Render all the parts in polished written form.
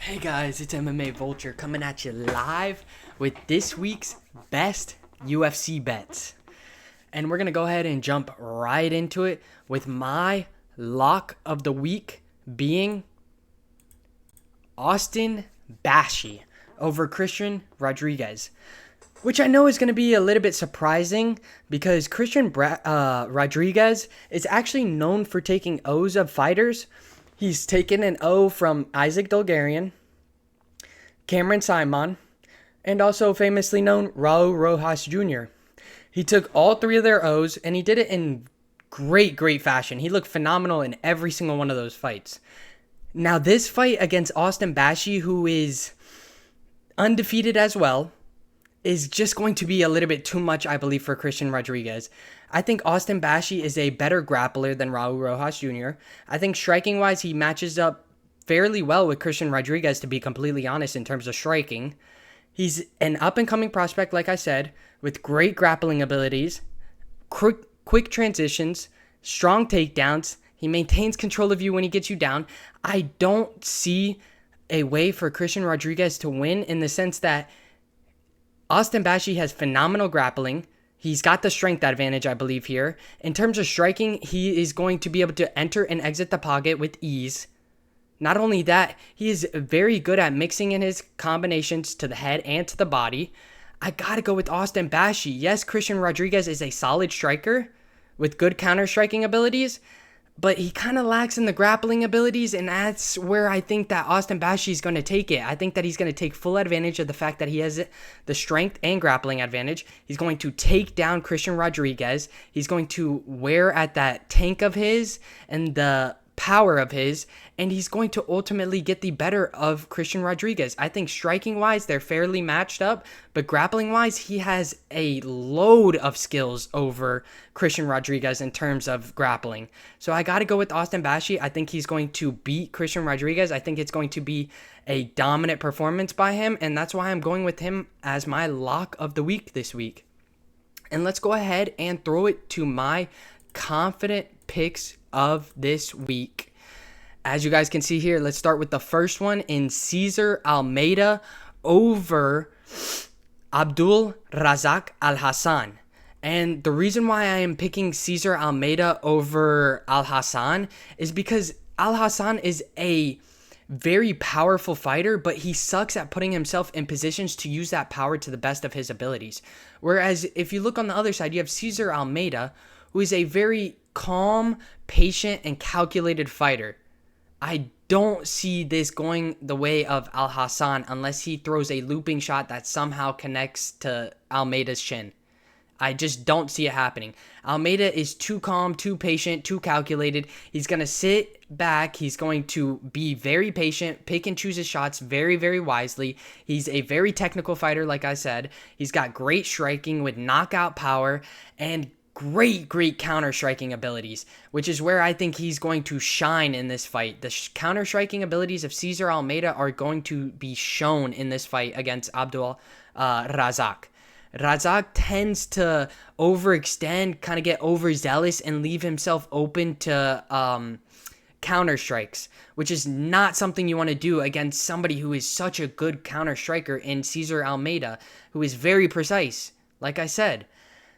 Hey guys, it's MMA Vulture coming at you live with this week's best UFC bets. And we're going to go ahead and jump right into it with my lock of the week being Austin Bashi over Christian Rodriguez. Which I know is going to be a little bit surprising because Christian Rodriguez is actually known for taking O's of fighters. He's taken an O from Isaac Dulgarian, Cameron Simon, and also famously known Raul Rojas Jr. He took all three of their O's and he did it in great fashion. He looked phenomenal in every single one of those fights. Now this fight against Austin Bashi, who is undefeated as well, is just going to be a little bit too much, I believe, for Christian Rodriguez. I think Austin Bashi is a better grappler than Raul Rojas Jr. I think striking-wise, he matches up fairly well with Christian Rodriguez, to be completely honest, in terms of striking. He's an up-and-coming prospect, like I said, with great grappling abilities, quick transitions, strong takedowns. He maintains control of you when he gets you down. I don't see a way for Christian Rodriguez to win in the sense that Austin Bashi has phenomenal grappling. He's got the strength advantage, I believe, here. In terms of striking, he is going to be able to enter and exit the pocket with ease. Not only that, he is very good at mixing in his combinations to the head and to the body. I gotta go with Austin Bashi. Yes, Christian Rodriguez is a solid striker with good counter-striking abilities, but he kind of lacks in the grappling abilities, and that's where I think that Austin Bashi is going to take it. I think that he's going to take full advantage of the fact that he has the strength and grappling advantage. He's going to take down Christian Rodriguez. He's going to wear at that tank of his and the power of his, and he's going to ultimately get the better of Christian Rodriguez. I think striking-wise, they're fairly matched up, but grappling-wise, he has a load of skills over Christian Rodriguez in terms of grappling. So I got to go with Austin Bashi. I think he's going to beat Christian Rodriguez. I think it's going to be a dominant performance by him, and that's why I'm going with him as my lock of the week this week. And let's go ahead and throw it to my confident picks of this week. As you guys can see here, let's start with the first one in Cesar Almeida over Abdul Razak Al-Hassan. And the reason why I am picking Cesar Almeida over Al-Hassan is because Al-Hassan is a very powerful fighter, but he sucks at putting himself in positions to use that power to the best of his abilities. Whereas if you look on the other side, you have Cesar Almeida, who is a very calm, patient, and calculated fighter. I don't see this going the way of Al-Hassan unless he throws a looping shot that somehow connects to Almeida's chin. I just don't see it happening. Almeida is too calm, too patient, too calculated. He's going to sit back. He's going to be very patient, pick and choose his shots very wisely. He's a very technical fighter, like I said. He's got great striking with knockout power and great counter-striking abilities, which is where I think he's going to shine in this fight. The counter-striking abilities of Cesar Almeida are going to be shown in this fight against Abdul Razak. Razak tends to overextend, kind of get overzealous, and leave himself open to counter-strikes, which is not something you want to do against somebody who is such a good counter-striker in Cesar Almeida, who is very precise, like I said.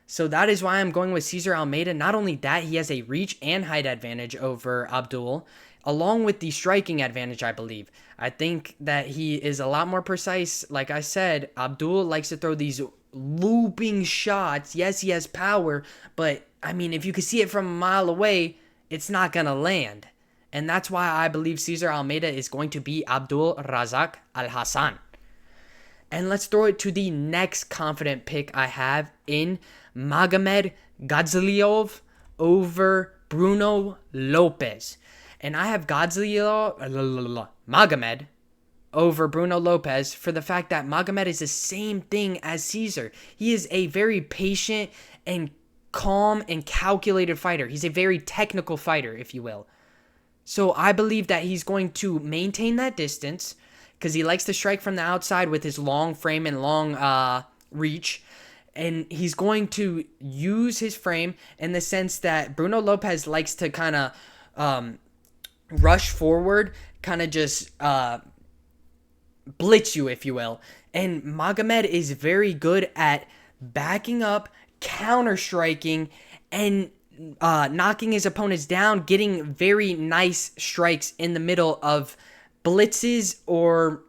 So that is why I'm going with Cesar Almeida. Not only that, he has a reach and height advantage over Abdul, along with the striking advantage, I believe. I think that he is a lot more precise. Like I said, Abdul likes to throw these looping shots. Yes, he has power, but I mean, if you could see it from a mile away, it's not going to land. And that's why I believe Cesar Almeida is going to be Abdul Razak Al-Hassan. And let's throw it to the next confident pick I have in Magomed Gadzhiev over Bruno Lopez. And I have Magomed over Bruno Lopez for the fact that Magomed is the same thing as Cesar. He is a very patient and calm and calculated fighter. He's a very technical fighter, if you will. So I believe that he's going to maintain that distance because he likes to strike from the outside with his long frame and long reach. And he's going to use his frame in the sense that Bruno Lopez likes to kind of rush forward, kind of just blitz you, if you will. And Magomed is very good at backing up, counter striking, and knocking his opponents down, getting very nice strikes in the middle of blitzes or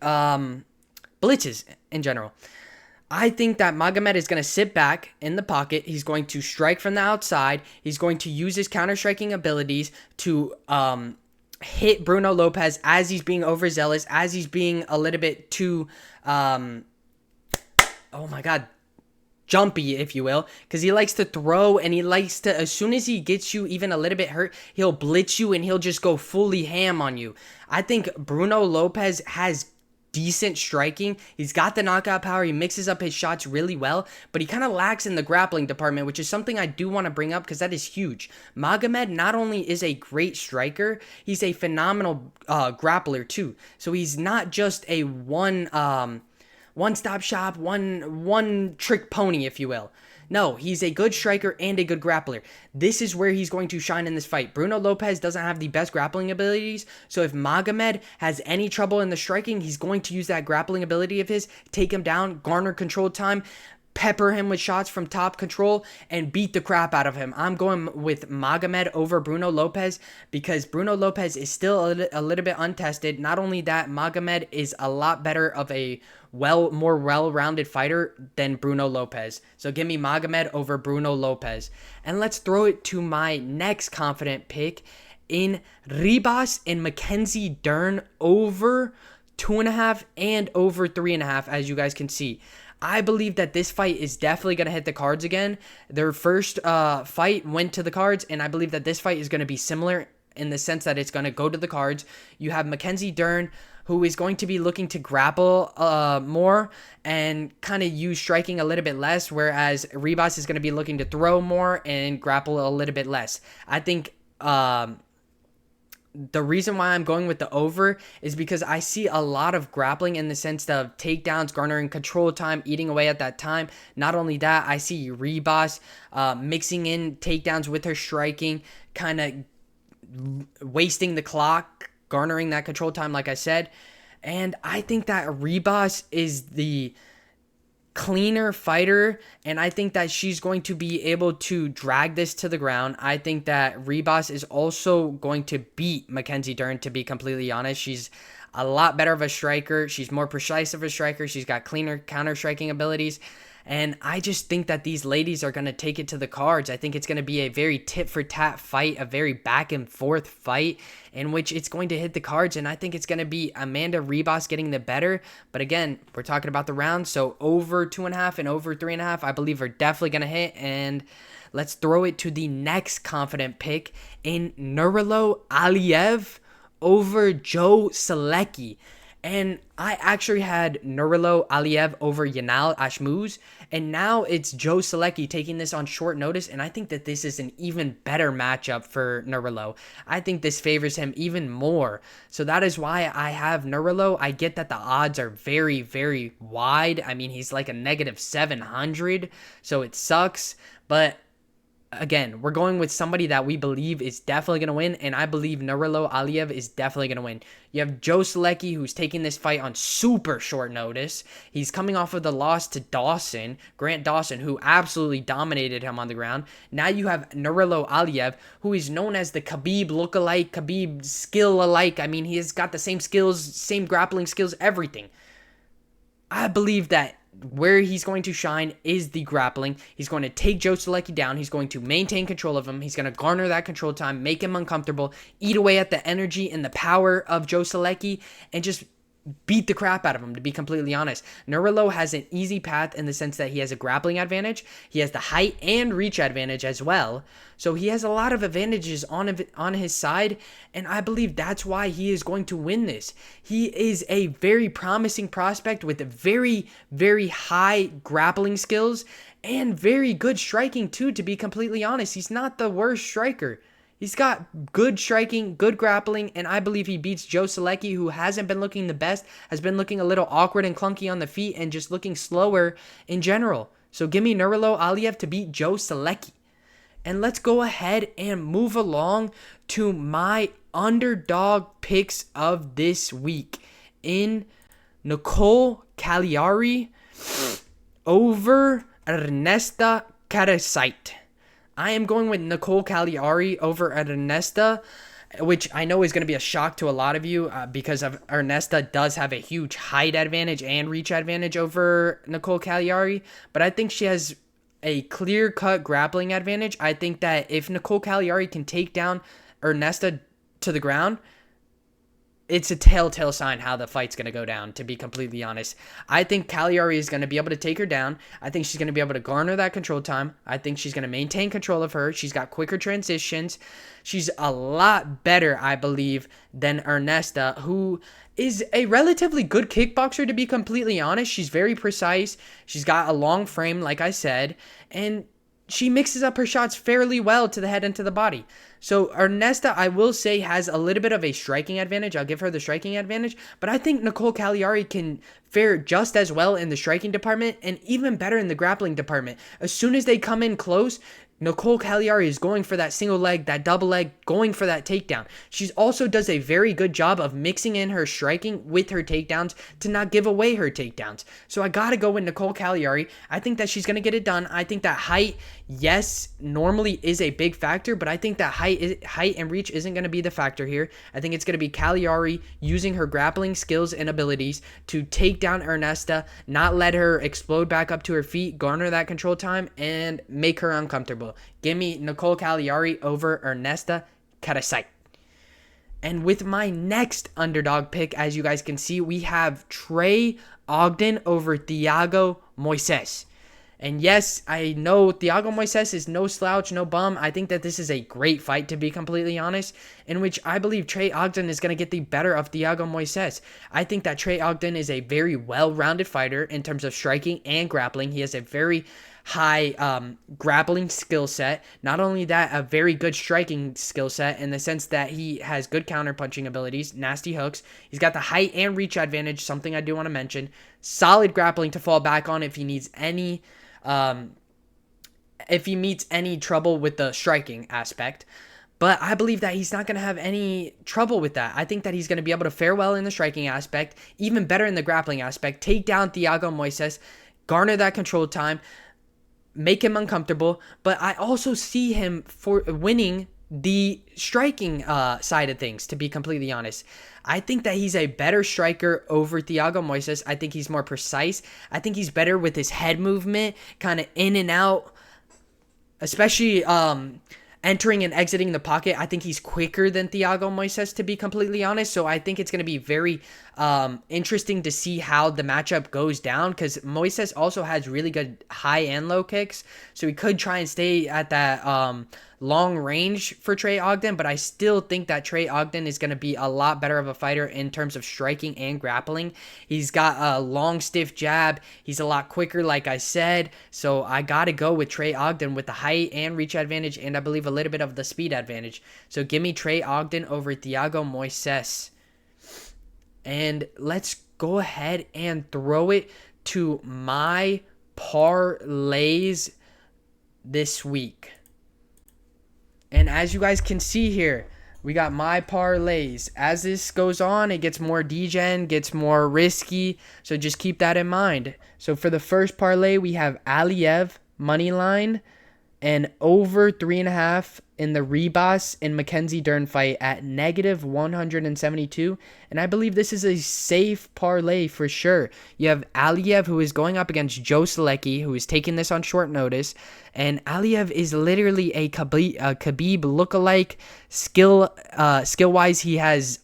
blitzes in general. I think that Magomed is going to sit back in the pocket. He's going to strike from the outside. He's going to use his counter striking abilities to hit Bruno Lopez as he's being overzealous, as he's being a little bit too, jumpy, if you will, because he likes to throw and he likes to, as soon as he gets you even a little bit hurt, he'll blitz you and he'll just go fully ham on you. I think Bruno Lopez has decent striking. He's got the knockout power. He mixes up his shots really well, but he kind of lacks in the grappling department, which is something I do want to bring up because that is huge. Magomed not only is a great striker, he's a phenomenal grappler too. So he's not just a one-stop shop, one trick pony, if you will. No, he's a good striker and a good grappler. This is where he's going to shine in this fight. Bruno Lopez doesn't have the best grappling abilities, so if Magomed has any trouble in the striking, he's going to use that grappling ability of his, take him down, garner control time, pepper him with shots from top control, and beat the crap out of him. I'm going with Magomed over Bruno Lopez because Bruno Lopez is still a little bit untested. Not only that, Magomed is a lot better of a more well-rounded fighter than Bruno Lopez. So give me Magomed over Bruno Lopez. And let's throw it to my next confident pick in Ribas and Mackenzie Dern over 2.5 and over 3.5, as you guys can see. I believe that this fight is definitely going to hit the cards again. Their first fight went to the cards, and I believe that this fight is going to be similar in the sense that it's going to go to the cards. You have Mackenzie Dern, who is going to be looking to grapple more and kind of use striking a little bit less, whereas Ribas is going to be looking to throw more and grapple a little bit less. I think the reason why I'm going with the over is because I see a lot of grappling in the sense of takedowns, garnering control time, eating away at that time. Not only that, I see Ribas mixing in takedowns with her striking, kind of wasting the clock, garnering that control time, like I said. And I think that Ribas is the cleaner fighter, and I think that she's going to be able to drag this to the ground. I think that Ribas is also going to beat Mackenzie Dern, to be completely honest. She's a lot better of a striker. She's more precise of a striker. She's got cleaner counter-striking abilities. And I just think that these ladies are going to take it to the cards. I think it's going to be a very tit-for-tat fight, a very back-and-forth fight in which it's going to hit the cards. And I think it's going to be Amanda Ribas getting the better. But again, we're talking about the round. So over 2.5 and over 3.5, I believe are definitely going to hit. And let's throw it to the next confident pick in Nurullo Aliev over Joe Selecki. And I actually had Nurullo Aliev over Yanal Ashmouz, and now it's Joe Selecki taking this on short notice, and I think that this is an even better matchup for Nurullo. I think this favors him even more, so that is why I have Nurullo. I get that the odds are very, very wide. I mean, he's like a negative 700, so it sucks, but again, we're going with somebody that we believe is definitely going to win, and I believe Nurullo Aliev is definitely going to win. You have Joe Selecki, who's taking this fight on super short notice. He's coming off of the loss to Grant Dawson, who absolutely dominated him on the ground. Now you have Nurullo Aliev, who is known as the Khabib look-alike, Khabib skill-alike. I mean, he has got the same skills, same grappling skills, everything. I believe that where he's going to shine is the grappling. He's going to take Joe Selecki down. He's going to maintain control of him. He's going to garner that control time, make him uncomfortable, eat away at the energy and the power of Joe Selecki, and just beat the crap out of him, to be completely honest. Nurullo has an easy path in the sense that he has a grappling advantage. He has the height and reach advantage as well. So he has a lot of advantages on his side, and I believe that's why he is going to win this. He is a very promising prospect with very, very high grappling skills and very good striking too, to be completely honest. He's not the worst striker. He's got good striking, good grappling, and I believe he beats Joe Selecki, who hasn't been looking the best, has been looking a little awkward and clunky on the feet, and just looking slower in general. So give me Nurullo Aliev to beat Joe Selecki. And let's go ahead and move along to my underdog picks of this week in Nicole Cagliari over Ernesta Karasait. I am going with Nicole Cagliari over Ernesta, which I know is going to be a shock to a lot of you because Ernesta does have a huge height advantage and reach advantage over Nicole Cagliari, but I think she has a clear-cut grappling advantage. I think that if Nicole Cagliari can take down Ernesta to the ground, it's a telltale sign how the fight's going to go down, to be completely honest. I think Cagliari is going to be able to take her down. I think she's going to be able to garner that control time. I think she's going to maintain control of her. She's got quicker transitions. She's a lot better, I believe, than Ernesta, who is a relatively good kickboxer, to be completely honest. She's very precise. She's got a long frame, like I said, and she mixes up her shots fairly well to the head and to the body. So Ernesta, I will say, has a little bit of a striking advantage. I'll give her the striking advantage. But I think Nicole Cagliari can fare just as well in the striking department and even better in the grappling department. As soon as they come in close, Nicole Cagliari is going for that single leg, that double leg, going for that takedown. She also does a very good job of mixing in her striking with her takedowns to not give away her takedowns. So I got to go with Nicole Cagliari. I think that she's going to get it done. I think that height, yes, normally is a big factor, but I think that height and reach isn't going to be the factor here. I think it's going to be Cagliari using her grappling skills and abilities to take down Ernesta, not let her explode back up to her feet, garner that control time, and make her uncomfortable. Give me Nicole Cagliari over Ernesta Karasait. And with my next underdog pick, as you guys can see, we have Trey Ogden over Thiago Moises. And yes, I know Thiago Moises is no slouch, no bum. I think that this is a great fight, to be completely honest, in which I believe Trey Ogden is going to get the better of Thiago Moises. I think that Trey Ogden is a very well-rounded fighter in terms of striking and grappling. He has a very high grappling skill set. Not only that, a very good striking skill set in the sense that he has good counter-punching abilities, nasty hooks. He's got the height and reach advantage, something I do want to mention. Solid grappling to fall back on if he needs any... if he meets any trouble with the striking aspect. But I believe that he's not going to have any trouble with that. I think that he's going to be able to fare well in the striking aspect, even better in the grappling aspect, take down Thiago Moises, garner that control time, make him uncomfortable. But I also see him for winning the striking side of things, to be completely honest. I think that he's a better striker over Thiago Moises. I think he's more precise. I think he's better with his head movement, kind of in and out, especially entering and exiting the pocket. I think he's quicker than Thiago Moises, to be completely honest. So I think it's going to be very interesting to see how the matchup goes down, because Moises also has really good high and low kicks. So he could try and stay at that long range for Trey Ogden, but I still think that Trey Ogden is going to be a lot better of a fighter in terms of striking and grappling. He's got a long, stiff jab. He's a lot quicker, like I said. So I got to go with Trey Ogden with the height and reach advantage, and I believe a little bit of the speed advantage. So give me Trey Ogden over Thiago Moises. And let's go ahead and throw it to my parlays this week. And as you guys can see here, we got my parlays. As this goes on, it gets more degen, gets more risky. So just keep that in mind. So for the first parlay, we have Aliev money line and over 3.5 in the Ribas and Mackenzie Dern fight at negative 172. And I believe this is a safe parlay for sure. You have Aliev, who is going up against Joe Selecki, who is taking this on short notice. And Aliev is literally a Khabib lookalike. Skill-wise, he has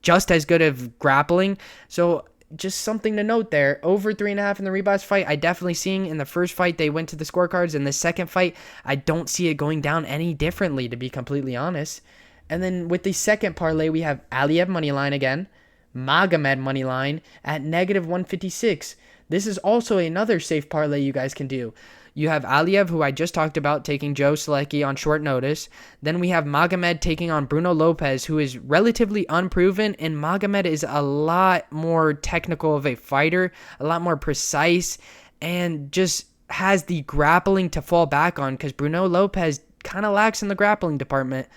just as good of grappling. So just something to note there. Over 3.5 in the Ribas fight. I definitely seeing in the first fight they went to the scorecards. In the second fight, I don't see it going down any differently, to be completely honest. And then with the second parlay, we have Aliev moneyline again, Magomed moneyline at negative 156. This is also another safe parlay you guys can do. You have Aliev, who I just talked about, taking Joe Selecki on short notice. Then we have Magomed taking on Bruno Lopez, who is relatively unproven, and Magomed is a lot more technical of a fighter, a lot more precise, and just has the grappling to fall back on, because Bruno Lopez kind of lacks in the grappling department.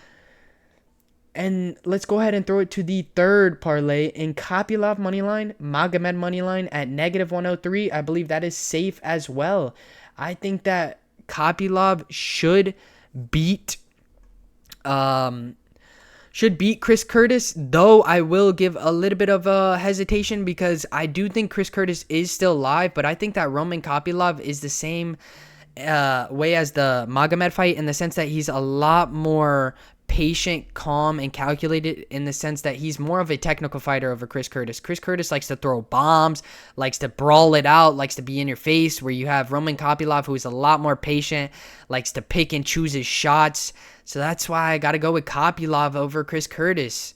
And let's go ahead and throw it to the third parlay in Kopylov moneyline, Magomed moneyline at -103. I believe that is safe as well. I think that Kopylov beat should beat Chris Curtis, though I will give a little bit of a hesitation because I do think Chris Curtis is still live, but I think that Roman Kopylov is the same way as the Magomed fight in the sense that he's a lot more patient, calm, and calculated in the sense that he's more of a technical fighter over Chris Curtis. Chris Curtis likes to throw bombs, likes to brawl it out, likes to be in your face, where you have Roman Kopylov, who is a lot more patient, likes to pick and choose his shots. So that's why I got to go with Kopylov over Chris Curtis.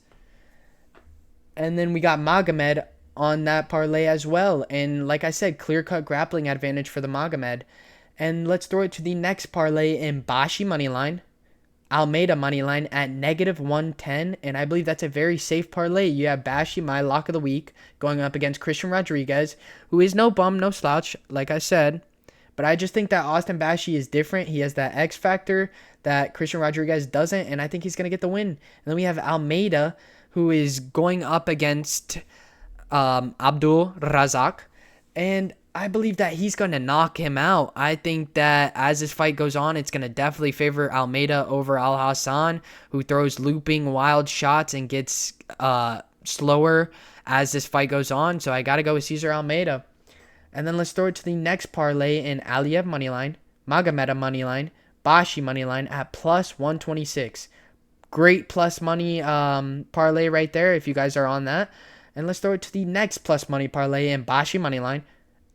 And then we got Magomed on that parlay as well. And like I said, clear-cut grappling advantage for the Magomed. And let's throw it to the next parlay in Bashi moneyline, Almeida moneyline at -110, and I believe that's a very safe parlay. You have Bashi, my lock of the week, going up against Christian Rodriguez, who is no bum, no slouch, like I said. But I just think that Austin Bashi is different. He has that X factor that Christian Rodriguez doesn't, and I think he's going to get the win. And then we have Almeida, who is going up against Abdul Razak, and I believe that he's going to knock him out. I think that as this fight goes on, it's going to definitely favor Almeida over Al Hassan, who throws looping wild shots and gets slower as this fight goes on. So I got to go with Cesar Almeida. And then let's throw it to the next parlay in Aliyev moneyline, Magomed moneyline, Bashi moneyline at +126. Great plus money parlay right there if you guys are on that. And let's throw it to the next plus money parlay in Bashi moneyline,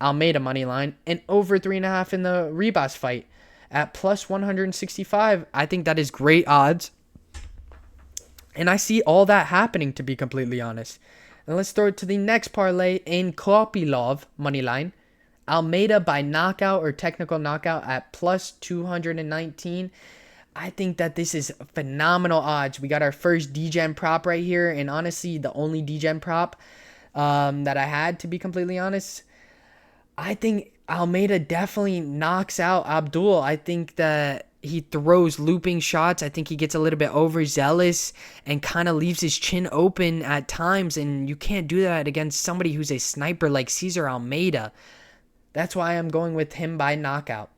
Almeida moneyline, and over 3.5 in the Ribas fight at +165. I think that is great odds. And I see all that happening, to be completely honest. And let's throw it to the next parlay in Kopylov moneyline, Almeida by knockout or technical knockout at +219. I think that this is phenomenal odds. We got our first D-Gen prop right here, and honestly, the only D-Gen prop that I had, to be completely honest. I think Almeida definitely knocks out Abdul. I think that he throws looping shots. I think he gets a little bit overzealous and kind of leaves his chin open at times, and you can't do that against somebody who's a sniper like Cesar Almeida. That's why I'm going with him by knockout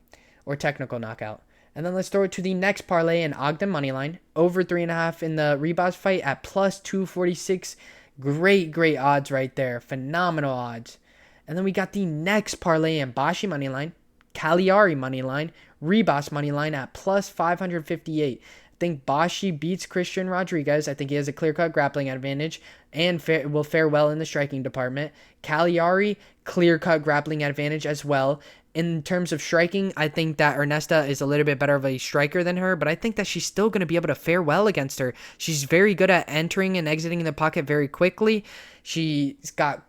or technical knockout. And then let's throw it to the next parlay in Ogden moneyline, over 3.5 in the Ribas fight at +246. Great odds right there. Phenomenal odds. And then we got the next parlay in Bashi moneyline, Cagliari moneyline, Ribas moneyline at +558. I think Bashi beats Christian Rodriguez. I think he has a clear-cut grappling advantage and will fare well in the striking department. Cagliari, clear-cut grappling advantage as well. In terms of striking, I think that Ernesta is a little bit better of a striker than her, but I think that she's still going to be able to fare well against her. She's very good at entering and exiting the pocket very quickly. She's got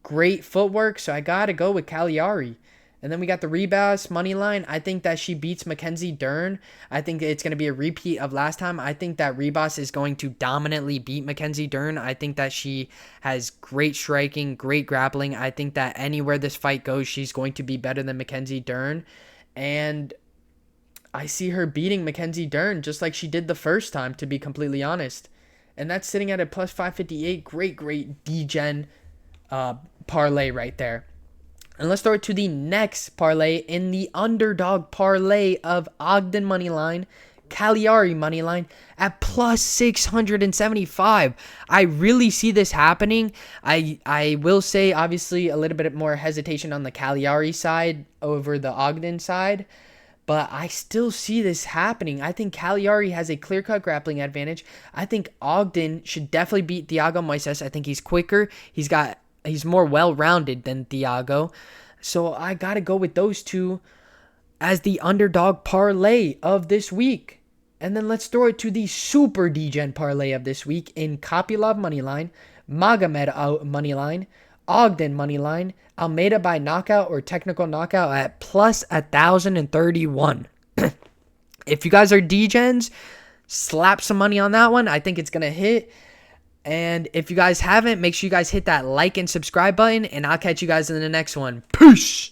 great footwork, so I got to go with Cagliari. And then we got the Ribas money line. I think that she beats Mackenzie Dern. I think it's going to be a repeat of last time. I think that Ribas is going to dominantly beat Mackenzie Dern. I think that she has great striking, great grappling. I think that anywhere this fight goes, she's going to be better than Mackenzie Dern. And I see her beating Mackenzie Dern just like she did the first time, to be completely honest. And that's sitting at a +558. Great D-Gen parlay right there. And let's throw it to the next parlay in the underdog parlay of Ogden moneyline, Cagliari moneyline at +675. I really see this happening. I will say, obviously, a little bit more hesitation on the Cagliari side over the Ogden side, but I still see this happening. I think Cagliari has a clear-cut grappling advantage. I think Ogden should definitely beat Thiago Moises. I think he's quicker. He's more well-rounded than Thiago. So I got to go with those two as the underdog parlay of this week. And then let's throw it to the super D-Gen parlay of this week in Kopylov moneyline, Magomed moneyline, Ogden moneyline, Almeida by knockout or technical knockout at +1,031. If you guys are D-Gens, slap some money on that one. I think it's going to hit. And if you guys haven't, make sure you guys hit that like and subscribe button, and I'll catch you guys in the next one. Peace!